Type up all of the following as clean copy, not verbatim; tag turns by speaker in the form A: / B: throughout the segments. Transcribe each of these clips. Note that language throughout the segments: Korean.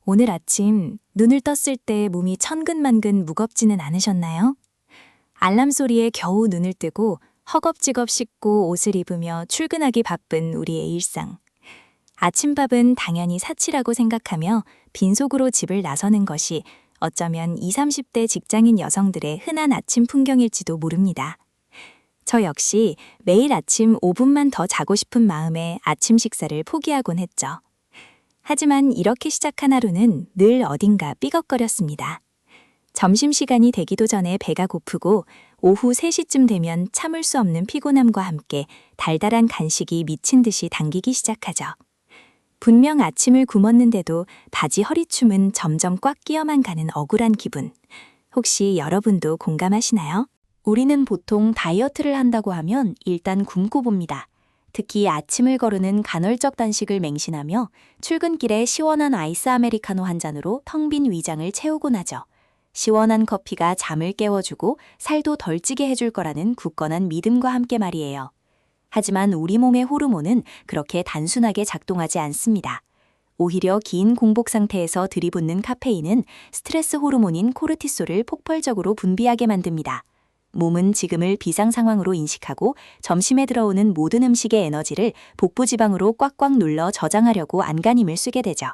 A: 오늘 아침 눈을 떴을 때 몸이 천근만근 무겁지는 않으셨나요? 알람 소리에 겨우 눈을 뜨고 허겁지겁 씻고 옷을 입으며 출근하기 바쁜 우리의 일상. 아침밥은 당연히 사치라고 생각하며 빈속으로 집을 나서는 것이 어쩌면 20, 30대 직장인 여성들의 흔한 아침 풍경일지도 모릅니다. 저 역시 매일 아침 5분만 더 자고 싶은 마음에 아침 식사를 포기하곤 했죠. 하지만 이렇게 시작한 하루는 늘 어딘가 삐걱거렸습니다. 점심시간이 되기도 전에 배가 고프고 오후 3시쯤 되면 참을 수 없는 피곤함과 함께 달달한 간식이 미친 듯이 당기기 시작하죠. 분명 아침을 굶었는데도 바지 허리춤은 점점 꽉 끼어만 가는 억울한 기분. 혹시 여러분도 공감하시나요?
B: 우리는 보통 다이어트를 한다고 하면 일단 굶고 봅니다. 특히 아침을 거르는 간헐적 단식을 맹신하며 출근길에 시원한 아이스 아메리카노 한 잔으로 텅 빈 위장을 채우곤 하죠. 시원한 커피가 잠을 깨워주고 살도 덜 찌게 해줄 거라는 굳건한 믿음과 함께 말이에요. 하지만 우리 몸의 호르몬은 그렇게 단순하게 작동하지 않습니다. 오히려 긴 공복 상태에서 들이붓는 카페인은 스트레스 호르몬인 코르티솔을 폭발적으로 분비하게 만듭니다. 몸은 지금을 비상 상황으로 인식하고 점심에 들어오는 모든 음식의 에너지를 복부 지방으로 꽉꽉 눌러 저장하려고 안간힘을 쓰게 되죠.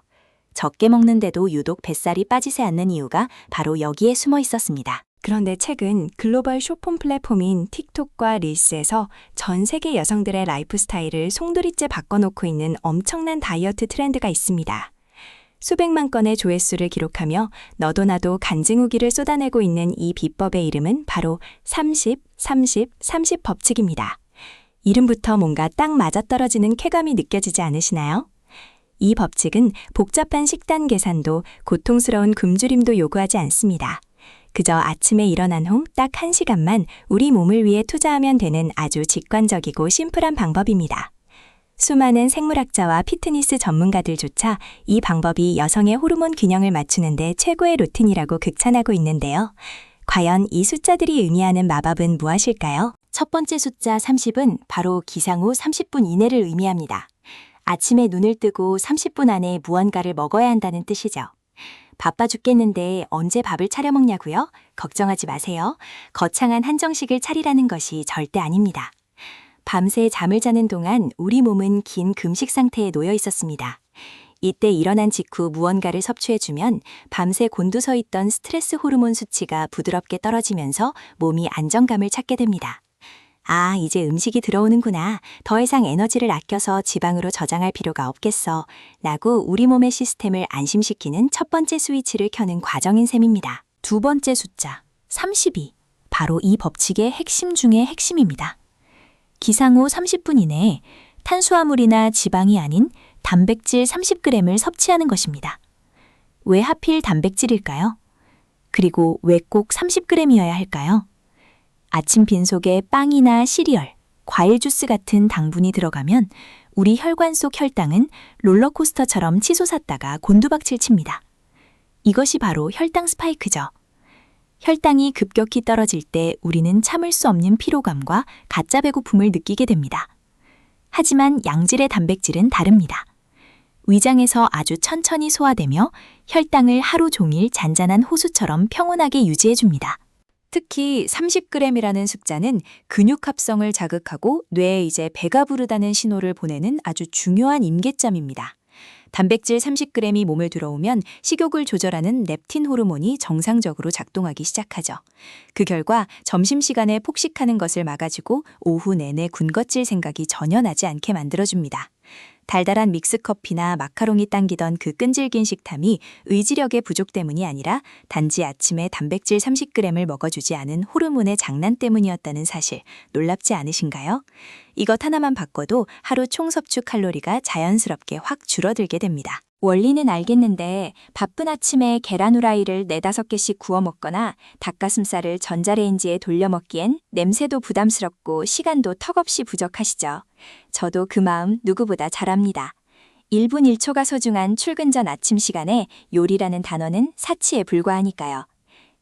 B: 적게 먹는데도 유독 뱃살이 빠지지 않는 이유가 바로 여기에 숨어 있었습니다.
A: 그런데 최근 글로벌 쇼폼 플랫폼인 틱톡과 릴스에서 전 세계 여성들의 라이프 스타일을 송두리째 바꿔놓고 있는 엄청난 다이어트 트렌드가 있습니다. 수백만 건의 조회수를 기록하며 너도 나도 간증 후기를 쏟아내고 있는 이 비법의 이름은 바로 30, 30, 30 법칙입니다. 이름부터 뭔가 딱 맞아떨어지는 쾌감이 느껴지지 않으시나요? 이 법칙은 복잡한 식단 계산도 고통스러운 굶주림도 요구하지 않습니다. 그저 아침에 일어난 후 딱 1시간만 우리 몸을 위해 투자하면 되는 아주 직관적이고 심플한 방법입니다. 수많은 생물학자와 피트니스 전문가들조차 이 방법이 여성의 호르몬 균형을 맞추는데 최고의 루틴이라고 극찬하고 있는데요. 과연 이 숫자들이 의미하는 마법은 무엇일까요?
B: 첫 번째 숫자 30은 바로 기상 후 30분 이내를 의미합니다. 아침에 눈을 뜨고 30분 안에 무언가를 먹어야 한다는 뜻이죠. 바빠 죽겠는데 언제 밥을 차려 먹냐고요? 걱정하지 마세요. 거창한 한정식을 차리라는 것이 절대 아닙니다. 밤새 잠을 자는 동안 우리 몸은 긴 금식 상태에 놓여 있었습니다. 이때 일어난 직후 무언가를 섭취해주면 밤새 곤두서 있던 스트레스 호르몬 수치가 부드럽게 떨어지면서 몸이 안정감을 찾게 됩니다. 아, 이제 음식이 들어오는구나. 더 이상 에너지를 아껴서 지방으로 저장할 필요가 없겠어. 라고 우리 몸의 시스템을 안심시키는 첫 번째 스위치를 켜는 과정인 셈입니다.
A: 두 번째 숫자, 32. 바로 이 법칙의 핵심 중의 핵심입니다. 기상 후 30분 이내에 탄수화물이나 지방이 아닌 단백질 30g을 섭취하는 것입니다. 왜 하필 단백질일까요? 그리고 왜 꼭 30g이어야 할까요? 아침 빈속에 빵이나 시리얼, 과일 주스 같은 당분이 들어가면 우리 혈관 속 혈당은 롤러코스터처럼 치솟았다가 곤두박질 칩니다. 이것이 바로 혈당 스파이크죠. 혈당이 급격히 떨어질 때 우리는 참을 수 없는 피로감과 가짜 배고픔을 느끼게 됩니다. 하지만 양질의 단백질은 다릅니다. 위장에서 아주 천천히 소화되며 혈당을 하루 종일 잔잔한 호수처럼 평온하게 유지해줍니다. 특히 30g이라는 숫자는 근육 합성을 자극하고 뇌에 이제 배가 부르다는 신호를 보내는 아주 중요한 임계점입니다. 단백질 30g이 몸을 들어오면 식욕을 조절하는 렙틴 호르몬이 정상적으로 작동하기 시작하죠. 그 결과 점심시간에 폭식하는 것을 막아주고 오후 내내 군것질 생각이 전혀 나지 않게 만들어줍니다. 달달한 믹스커피나 마카롱이 당기던 그 끈질긴 식탐이 의지력의 부족 때문이 아니라 단지 아침에 단백질 30g을 먹어주지 않은 호르몬의 장난 때문이었다는 사실 놀랍지 않으신가요? 이것 하나만 바꿔도 하루 총 섭취 칼로리가 자연스럽게 확 줄어들게 됩니다.
B: 원리는 알겠는데 바쁜 아침에 계란 후라이를 4-5개씩 구워 먹거나 닭가슴살을 전자레인지에 돌려 먹기엔 냄새도 부담스럽고 시간도 턱없이 부족하시죠. 저도 그 마음 누구보다 잘 압니다. 1분 1초가 소중한 출근 전 아침 시간에 요리라는 단어는 사치에 불과하니까요.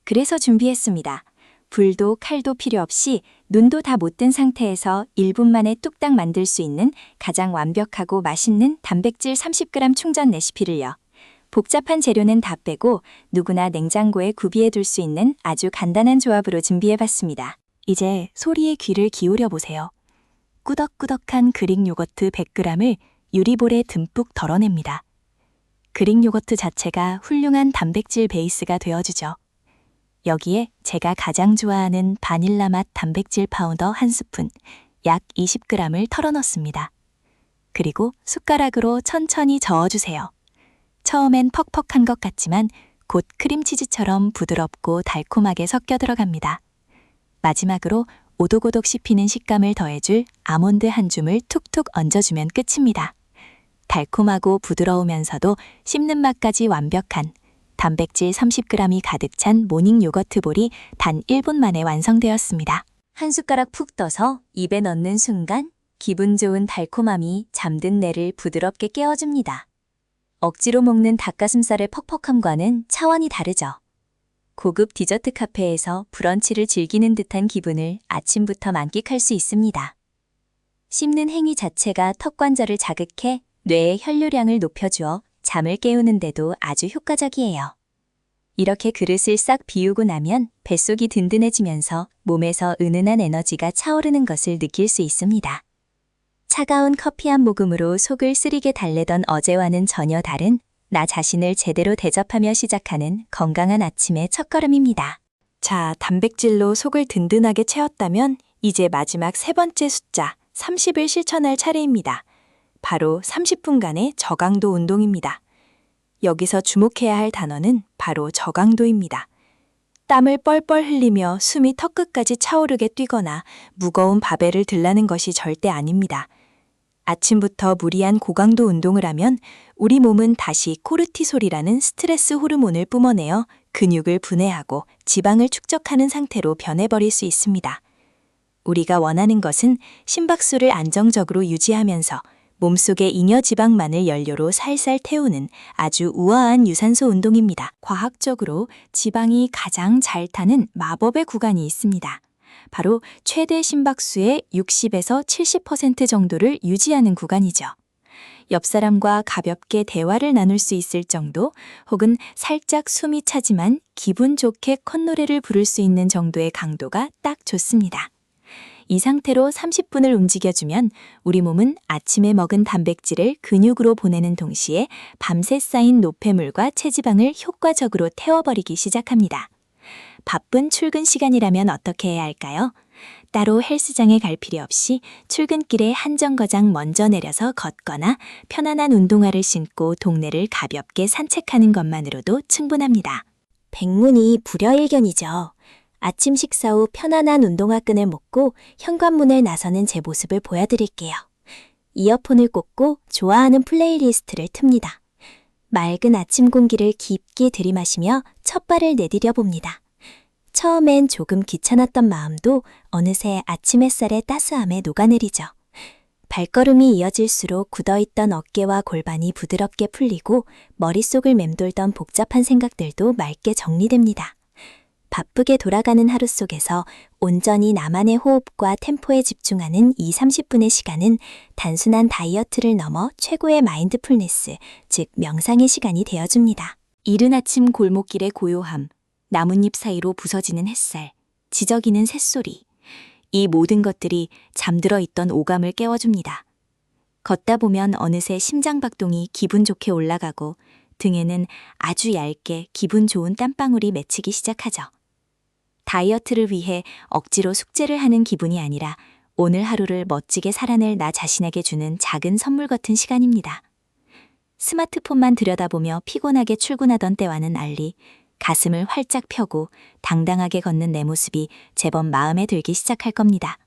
B: 그래서 준비했습니다. 불도 칼도 필요 없이 눈도 다 못 뜬 상태에서 1분 만에 뚝딱 만들 수 있는 가장 완벽하고 맛있는 단백질 30g 충전 레시피를요. 복잡한 재료는 다 빼고 누구나 냉장고에 구비해 둘 수 있는 아주 간단한 조합으로 준비해봤습니다.
A: 이제 소리에 귀를 기울여 보세요. 꾸덕꾸덕한 그릭 요거트 100g을 유리볼에 듬뿍 덜어냅니다. 그릭 요거트 자체가 훌륭한 단백질 베이스가 되어주죠. 여기에 제가 가장 좋아하는 바닐라 맛 단백질 파우더 1스푼, 약 20g을 털어 넣습니다. 그리고 숟가락으로 천천히 저어주세요. 처음엔 퍽퍽한 것 같지만 곧 크림치즈처럼 부드럽고 달콤하게 섞여 들어갑니다. 마지막으로 오독오독 씹히는 식감을 더해줄 아몬드 한 줌을 툭툭 얹어주면 끝입니다. 달콤하고 부드러우면서도 씹는 맛까지 완벽한 단백질 30g이 가득 찬 모닝 요거트 볼이 단 1분 만에 완성되었습니다.
B: 한 숟가락 푹 떠서 입에 넣는 순간 기분 좋은 달콤함이 잠든 뇌를 부드럽게 깨워줍니다. 억지로 먹는 닭가슴살의 퍽퍽함과는 차원이 다르죠. 고급 디저트 카페에서 브런치를 즐기는 듯한 기분을 아침부터 만끽할 수 있습니다. 씹는 행위 자체가 턱 관절을 자극해 뇌의 혈류량을 높여주어 잠을 깨우는데도 아주 효과적이에요. 이렇게 그릇을 싹 비우고 나면 뱃속이 든든해지면서 몸에서 은은한 에너지가 차오르는 것을 느낄 수 있습니다. 차가운 커피 한 모금으로 속을 쓰리게 달래던 어제와는 전혀 다른 나 자신을 제대로 대접하며 시작하는 건강한 아침의 첫걸음입니다.
A: 자, 단백질로 속을 든든하게 채웠다면 이제 마지막 세 번째 숫자 30을 실천할 차례입니다. 바로 30분간의 저강도 운동입니다. 여기서 주목해야 할 단어는 바로 저강도입니다. 땀을 뻘뻘 흘리며 숨이 턱끝까지 차오르게 뛰거나 무거운 바벨을 들라는 것이 절대 아닙니다. 아침부터 무리한 고강도 운동을 하면 우리 몸은 다시 코르티솔이라는 스트레스 호르몬을 뿜어내어 근육을 분해하고 지방을 축적하는 상태로 변해버릴 수 있습니다. 우리가 원하는 것은 심박수를 안정적으로 유지하면서 몸속의 잉여 지방만을 연료로 살살 태우는 아주 우아한 유산소 운동입니다. 과학적으로 지방이 가장 잘 타는 마법의 구간이 있습니다. 바로 최대 심박수의 60에서 70% 정도를 유지하는 구간이죠. 옆 사람과 가볍게 대화를 나눌 수 있을 정도 혹은 살짝 숨이 차지만 기분 좋게 콧노래를 부를 수 있는 정도의 강도가 딱 좋습니다. 이 상태로 30분을 움직여주면 우리 몸은 아침에 먹은 단백질을 근육으로 보내는 동시에 밤새 쌓인 노폐물과 체지방을 효과적으로 태워버리기 시작합니다. 바쁜 출근 시간이라면 어떻게 해야 할까요? 따로 헬스장에 갈 필요 없이 출근길에 한 정거장 먼저 내려서 걷거나 편안한 운동화를 신고 동네를 가볍게 산책하는 것만으로도 충분합니다.
B: 백문이 불여일견이죠. 아침 식사 후 편안한 운동화끈을 묶고 현관문을 나서는 제 모습을 보여드릴게요. 이어폰을 꽂고 좋아하는 플레이리스트를 틉니다. 맑은 아침 공기를 깊게 들이마시며 첫 발을 내디뎌 봅니다. 처음엔 조금 귀찮았던 마음도 어느새 아침 햇살의 따스함에 녹아내리죠. 발걸음이 이어질수록 굳어있던 어깨와 골반이 부드럽게 풀리고 머릿속을 맴돌던 복잡한 생각들도 맑게 정리됩니다. 바쁘게 돌아가는 하루 속에서 온전히 나만의 호흡과 템포에 집중하는 이 30분의 시간은 단순한 다이어트를 넘어 최고의 마인드풀니스, 즉 명상의 시간이 되어줍니다.
A: 이른 아침 골목길의 고요함, 나뭇잎 사이로 부서지는 햇살, 지저귀는 새소리, 이 모든 것들이 잠들어 있던 오감을 깨워줍니다. 걷다 보면 어느새 심장박동이 기분 좋게 올라가고 등에는 아주 얇게 기분 좋은 땀방울이 맺히기 시작하죠. 다이어트를 위해 억지로 숙제를 하는 기분이 아니라 오늘 하루를 멋지게 살아낼 나 자신에게 주는 작은 선물 같은 시간입니다. 스마트폰만 들여다보며 피곤하게 출근하던 때와는 달리 가슴을 활짝 펴고 당당하게 걷는 내 모습이 제법 마음에 들기 시작할 겁니다.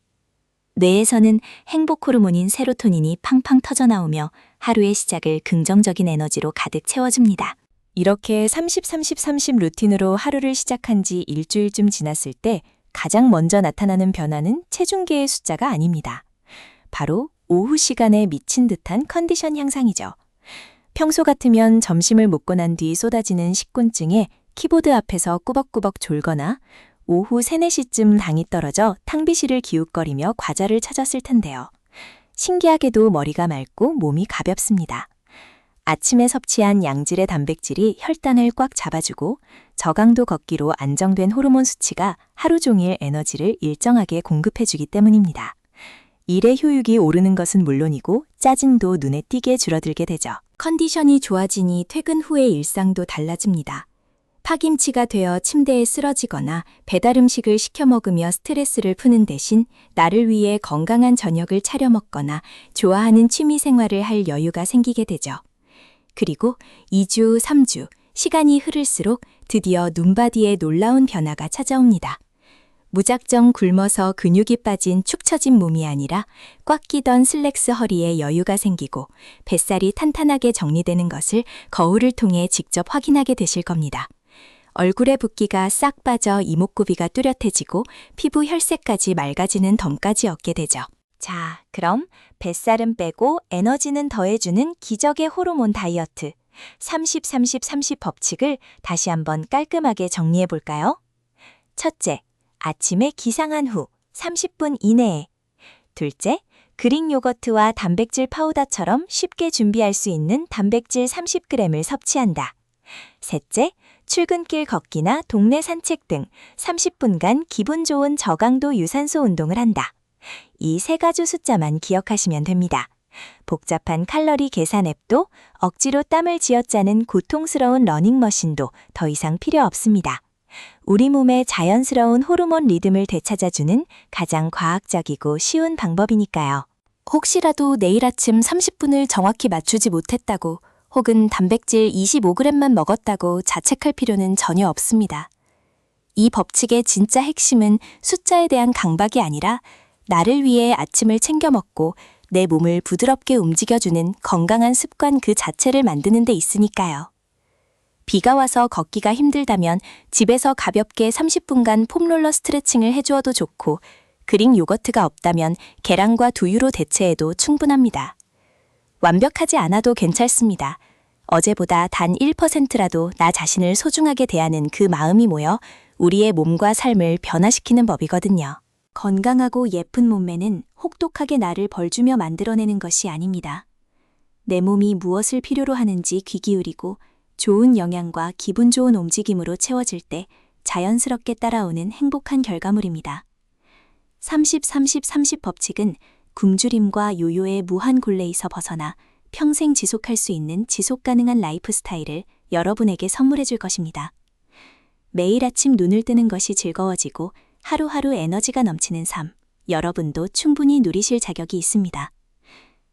A: 뇌에서는 행복 호르몬인 세로토닌이 팡팡 터져나오며 하루의 시작을 긍정적인 에너지로 가득 채워줍니다. 이렇게 30-30-30 루틴으로 하루를 시작한 지 일주일쯤 지났을 때 가장 먼저 나타나는 변화는 체중계의 숫자가 아닙니다. 바로 오후 시간에 미친 듯한 컨디션 향상이죠. 평소 같으면 점심을 먹고 난 뒤 쏟아지는 식곤증에 키보드 앞에서 꾸벅꾸벅 졸거나 오후 3, 4시쯤 당이 떨어져 탕비실을 기웃거리며 과자를 찾았을 텐데요. 신기하게도 머리가 맑고 몸이 가볍습니다. 아침에 섭취한 양질의 단백질이 혈당을 꽉 잡아주고 저강도 걷기로 안정된 호르몬 수치가 하루 종일 에너지를 일정하게 공급해주기 때문입니다. 일의 효율이 오르는 것은 물론이고 짜증도 눈에 띄게 줄어들게 되죠. 컨디션이 좋아지니 퇴근 후의 일상도 달라집니다. 파김치가 되어 침대에 쓰러지거나 배달 음식을 시켜 먹으며 스트레스를 푸는 대신 나를 위해 건강한 저녁을 차려 먹거나 좋아하는 취미 생활을 할 여유가 생기게 되죠. 그리고 2주, 3주, 시간이 흐를수록 드디어 눈바디에 놀라운 변화가 찾아옵니다. 무작정 굶어서 근육이 빠진 축 처진 몸이 아니라 꽉 끼던 슬랙스 허리에 여유가 생기고 뱃살이 탄탄하게 정리되는 것을 거울을 통해 직접 확인하게 되실 겁니다. 얼굴의 붓기가 싹 빠져 이목구비가 뚜렷해지고 피부 혈색까지 맑아지는 덤까지 얻게 되죠. 자, 그럼 뱃살은 빼고 에너지는 더해주는 기적의 호르몬 다이어트 30-30-30 법칙을 다시 한번 깔끔하게 정리해 볼까요? 첫째, 아침에 기상한 후 30분 이내에. 둘째, 그릭 요거트와 단백질 파우더처럼 쉽게 준비할 수 있는 단백질 30g을 섭취한다. 셋째, 출근길 걷기나 동네 산책 등 30분간 기분 좋은 저강도 유산소 운동을 한다. 이 세 가지 숫자만 기억하시면 됩니다. 복잡한 칼로리 계산 앱도 억지로 땀을 쥐어짜는 고통스러운 러닝머신도 더 이상 필요 없습니다. 우리 몸의 자연스러운 호르몬 리듬을 되찾아주는 가장 과학적이고 쉬운 방법이니까요. 혹시라도 내일 아침 30분을 정확히 맞추지 못했다고 혹은 단백질 25g만 먹었다고 자책할 필요는 전혀 없습니다. 이 법칙의 진짜 핵심은 숫자에 대한 강박이 아니라 나를 위해 아침을 챙겨 먹고 내 몸을 부드럽게 움직여주는 건강한 습관 그 자체를 만드는 데 있으니까요. 비가 와서 걷기가 힘들다면 집에서 가볍게 30분간 폼롤러 스트레칭을 해주어도 좋고 그릭 요거트가 없다면 계란과 두유로 대체해도 충분합니다. 완벽하지 않아도 괜찮습니다. 어제보다 단 1%라도 나 자신을 소중하게 대하는 그 마음이 모여 우리의 몸과 삶을 변화시키는 법이거든요. 건강하고 예쁜 몸매는 혹독하게 나를 벌주며 만들어내는 것이 아닙니다. 내 몸이 무엇을 필요로 하는지 귀 기울이고 좋은 영양과 기분 좋은 움직임으로 채워질 때 자연스럽게 따라오는 행복한 결과물입니다. 30-30-30 법칙은 굶주림과 요요의 무한 굴레에서 벗어나 평생 지속할 수 있는 지속 가능한 라이프 스타일을 여러분에게 선물해 줄 것입니다. 매일 아침 눈을 뜨는 것이 즐거워지고 하루하루 에너지가 넘치는 삶, 여러분도 충분히 누리실 자격이 있습니다.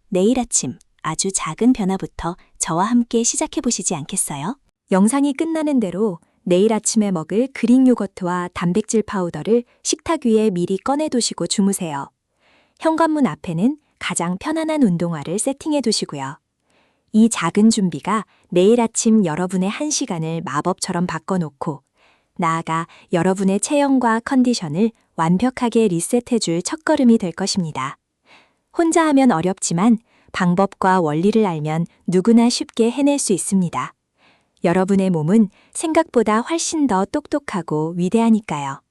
A: 내일 아침 아주 작은 변화부터 저와 함께 시작해 보시지 않겠어요? 영상이 끝나는 대로 내일 아침에 먹을 그릭 요거트와 단백질 파우더를 식탁 위에 미리 꺼내 두시고 주무세요. 현관문 앞에는 가장 편안한 운동화를 세팅해 두시고요. 이 작은 준비가 내일 아침 여러분의 한 시간을 마법처럼 바꿔놓고 나아가 여러분의 체형과 컨디션을 완벽하게 리셋해 줄 첫걸음이 될 것입니다. 혼자 하면 어렵지만 방법과 원리를 알면 누구나 쉽게 해낼 수 있습니다. 여러분의 몸은 생각보다 훨씬 더 똑똑하고 위대하니까요.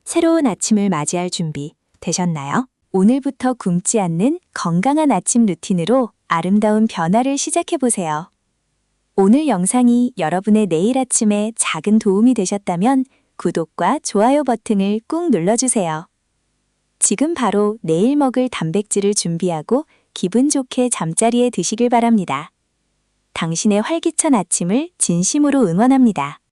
A: 새로운 아침을 맞이할 준비 되셨나요? 오늘부터 굶지 않는 건강한 아침 루틴으로 아름다운 변화를 시작해보세요. 오늘 영상이 여러분의 내일 아침에 작은 도움이 되셨다면 구독과 좋아요 버튼을 꾹 눌러주세요. 지금 바로 내일 먹을 단백질을 준비하고 기분 좋게 잠자리에 드시길 바랍니다. 당신의 활기찬 아침을 진심으로 응원합니다.